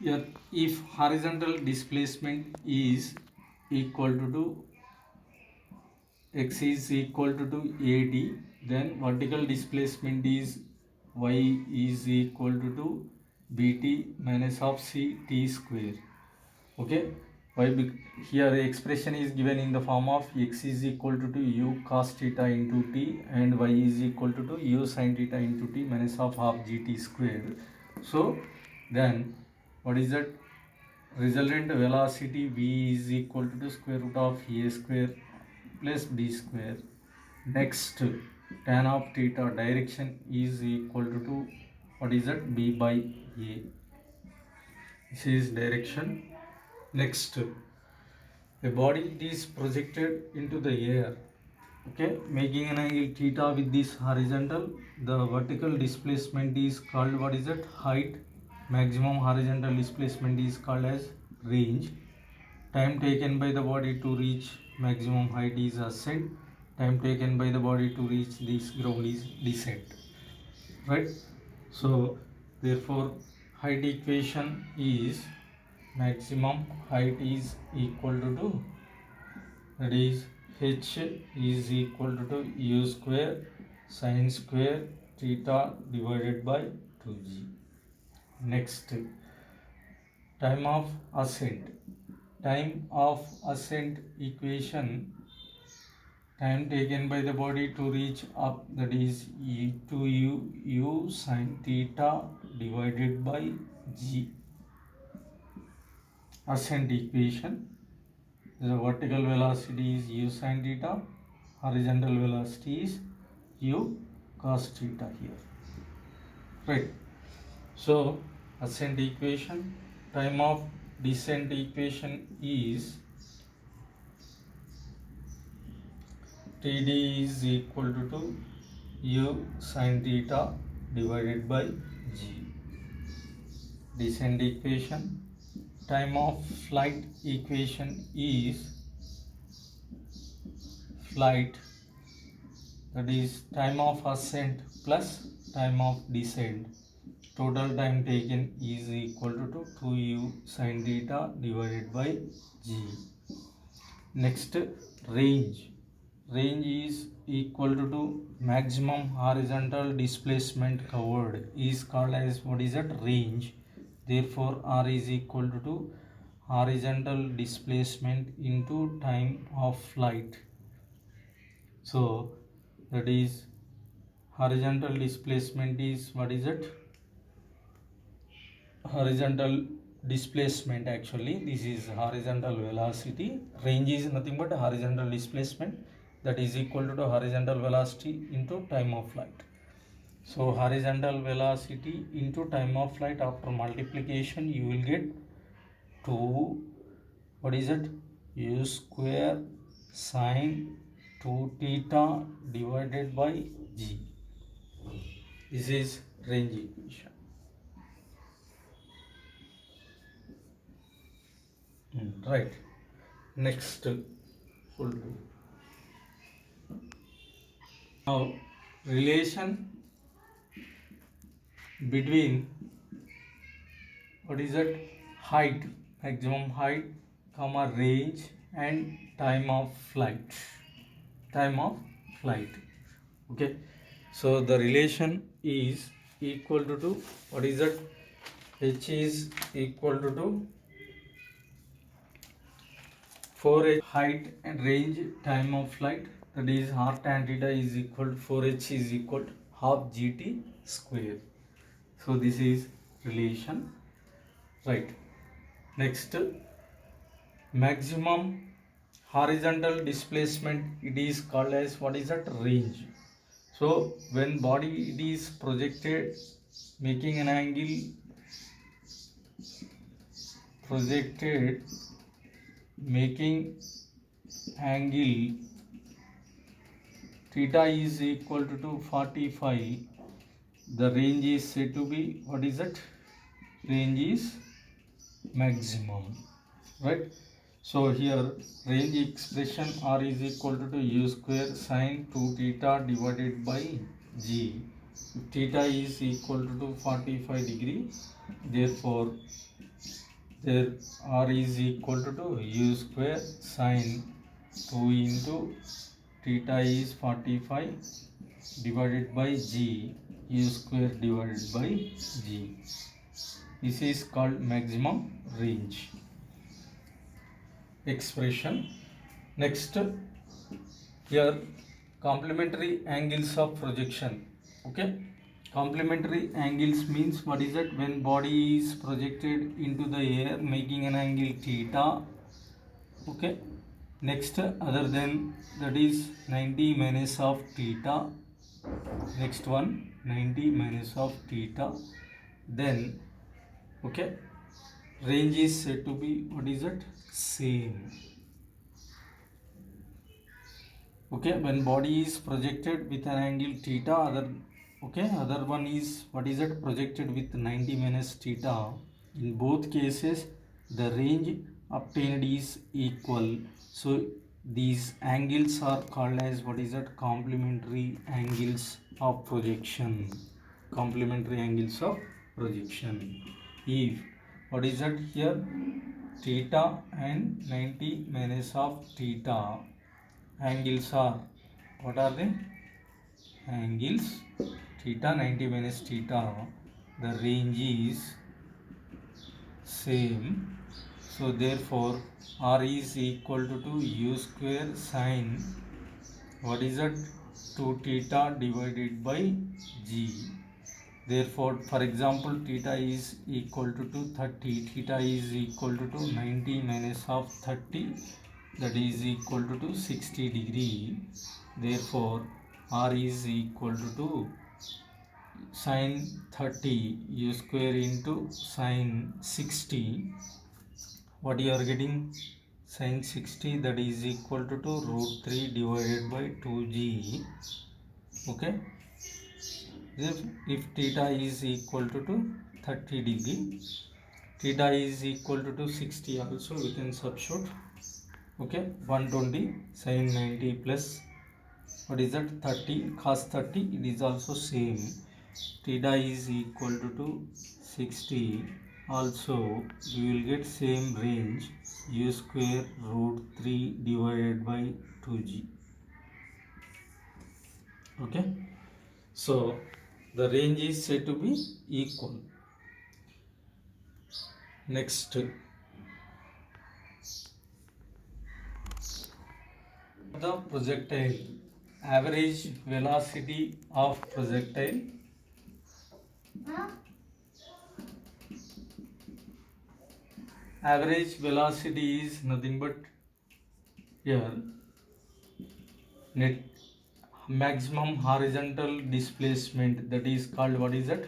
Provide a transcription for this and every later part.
Here, if horizontal displacement is equal to x is equal to AD, then vertical displacement is y is equal to bt minus of ct square. Okay, why? Here the expression is given in the form of x is equal to u cos theta into t and y is equal to u sin theta into t minus of half gt square. So then what is that? Resultant velocity v is equal to square root of a square plus b square. Next, tan of theta direction is equal to what is that? B by a. This is direction. Next, a body is projected into the air, okay, making an angle theta with this horizontal. The vertical displacement is called what is that? Height. Maximum horizontal displacement is called as range. Time taken by the body to reach maximum height is ascent. Time taken by the body to reach this ground is descent. Right? So therefore height equation is maximum height is equal to, that is, h is equal to u square sin square theta divided by 2g. Next, time of ascent. Time of ascent equation, time taken by the body to reach up, that is e to u sin theta divided by g. Ascent equation, the vertical velocity is u sin theta, horizontal velocity is u cos theta here. Right. So ascent equation, time of descent equation is Td is equal to u sin theta divided by g. Descent equation, time of flight equation is flight, that is time of ascent plus time of descent. Total time taken is equal to 2u sin theta divided by g. Next, range. Range is equal to maximum horizontal displacement covered is called as what is that? Range. Therefore r is equal to horizontal displacement into time of flight. So that is horizontal displacement is what is it? Horizontal displacement, actually this is horizontal velocity. Range is nothing but horizontal displacement, that is equal to horizontal velocity into time of flight. So horizontal velocity into time of flight, after multiplication you will get 2, what is it? U square sin 2 theta divided by g. This is range equation. Right. Next, full. Now relation between what is that? Height, maximum height, comma range and time of flight. Time of flight. Okay. So the relation is equal to what is that? H is equal to 4h height and range time of flight, that is r tan theta is equal to 4h is equal to half gt square. So this is relation. Right. Next, maximum horizontal displacement, it is called as what is that? Range. So when body it is projected, making an angle projected, making angle theta is equal to 45, the range is said to be what is it? Range is maximum. Right. So here range expression r is equal to u square sin 2 theta divided by g. If theta is equal to 45 degree, therefore there r is equal to u square sine 2 into theta is 45 divided by g u square divided by g. This is called maximum range expression. Next, here complementary angles of projection. Okay, complementary angles means what is that? When body is projected into the air making an angle theta. Okay, next other than that is 90 minus of theta. Next one 90 minus of theta. Then okay, range is said to be what is it? Same. Okay, when body is projected with an angle theta, other one is what is it? Projected with 90 minus theta. In both cases the range obtained is equal, so these angles are called as what is it? Complementary angles of projection. Complementary angles of projection. If what is it here? Theta and 90 minus of theta angles are, what are they? Angles theta 90 minus theta, the range is same, so therefore r is equal to u square sine what is that? 2 theta divided by g. Therefore, for example, theta is equal to 30, theta is equal to 90 minus of 30, that is equal to 60 degree. Therefore, r is equal to sine 30 u square into sine 60. What you are getting? Sine 60, that is equal to root 3 divided by 2g. Okay, if theta is equal to 30 degree, theta is equal to 60 also we can substitute. Okay, 120 sine 90 plus what is that? 30 cos 30, it is also same. Theta is equal to 60, also we will get same range u square root 3 divided by 2g. Okay, so the range is said to be equal. Next, the projectile, average velocity of projectile. Average velocity is nothing but here net maximum horizontal displacement, that is called what is that?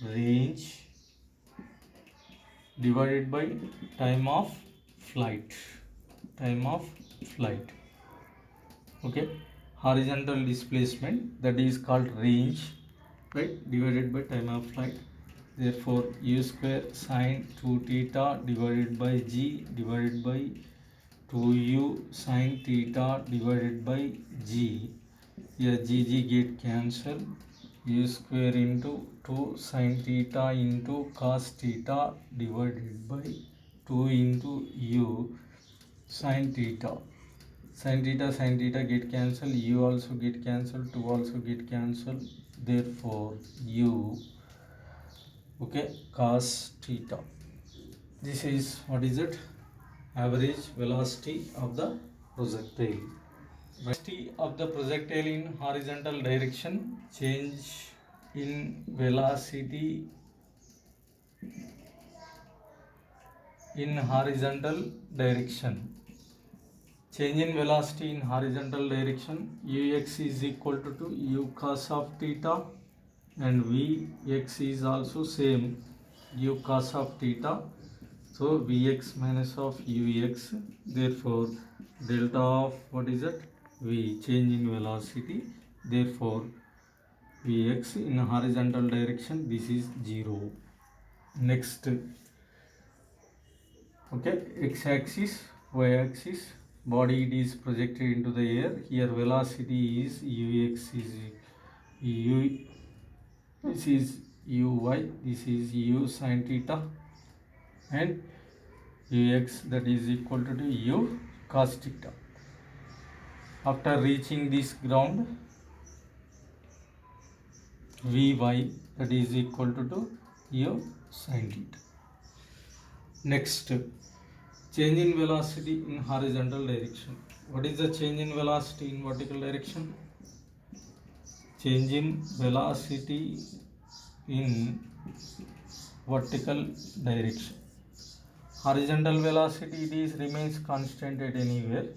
Range divided by time of flight. Time of flight. Okay, horizontal displacement, that is called range, right, divided by time of flight. Therefore u square sine 2 theta divided by g divided by 2u sine theta divided by g. Here g get cancel. U square into 2 sine theta into cos theta divided by 2 into u sine theta. Sin theta get cancelled, u also get cancelled, 2 also get cancelled. Therefore u, okay, cos theta. This is what is it? Average velocity of the projectile. Velocity of the projectile in horizontal direction, change in velocity in horizontal direction. Change in velocity in horizontal direction, ux is equal to u cos of theta, and vx is also same, u cos of theta. So vx minus of ux, therefore delta of what is it? V, change in velocity. Therefore vx in horizontal direction, this is 0. Next, okay, x-axis, y-axis, body it is projected into the air. Here velocity is ux is u, this is uy, this is u sin theta, and ux that is equal to u cos theta. After reaching this ground, Vy that is equal to u sin theta. Next, change in velocity in horizontal direction. What is the change in velocity in vertical direction? Change in velocity in vertical direction. Horizontal velocity it is remains constant at anywhere,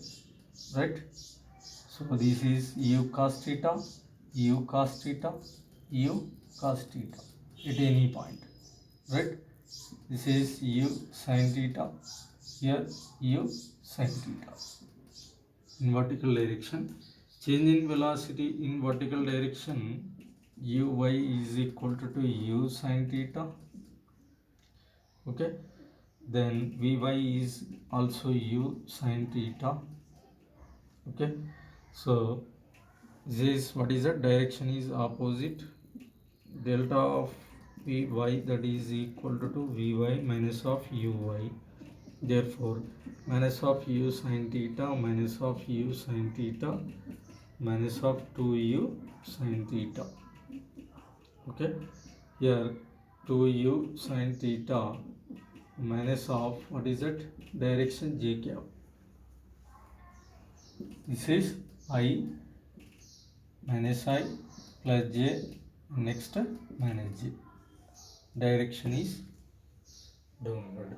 right? So this is u cos theta, u cos theta, u cos theta at any point, right? This is u sin theta, here u sin theta. In vertical direction, change in velocity in vertical direction, uy is equal to u sin theta. Okay, then vy is also u sin theta. Okay, so this what is the direction is opposite, delta of vy that is equal to vy minus of uy. Therefore minus of u sin theta minus of u sin theta minus of 2u sin theta. Okay, here 2u sin theta minus of what is it, direction j cap. This is I minus I plus j, next minus j. Direction is downward.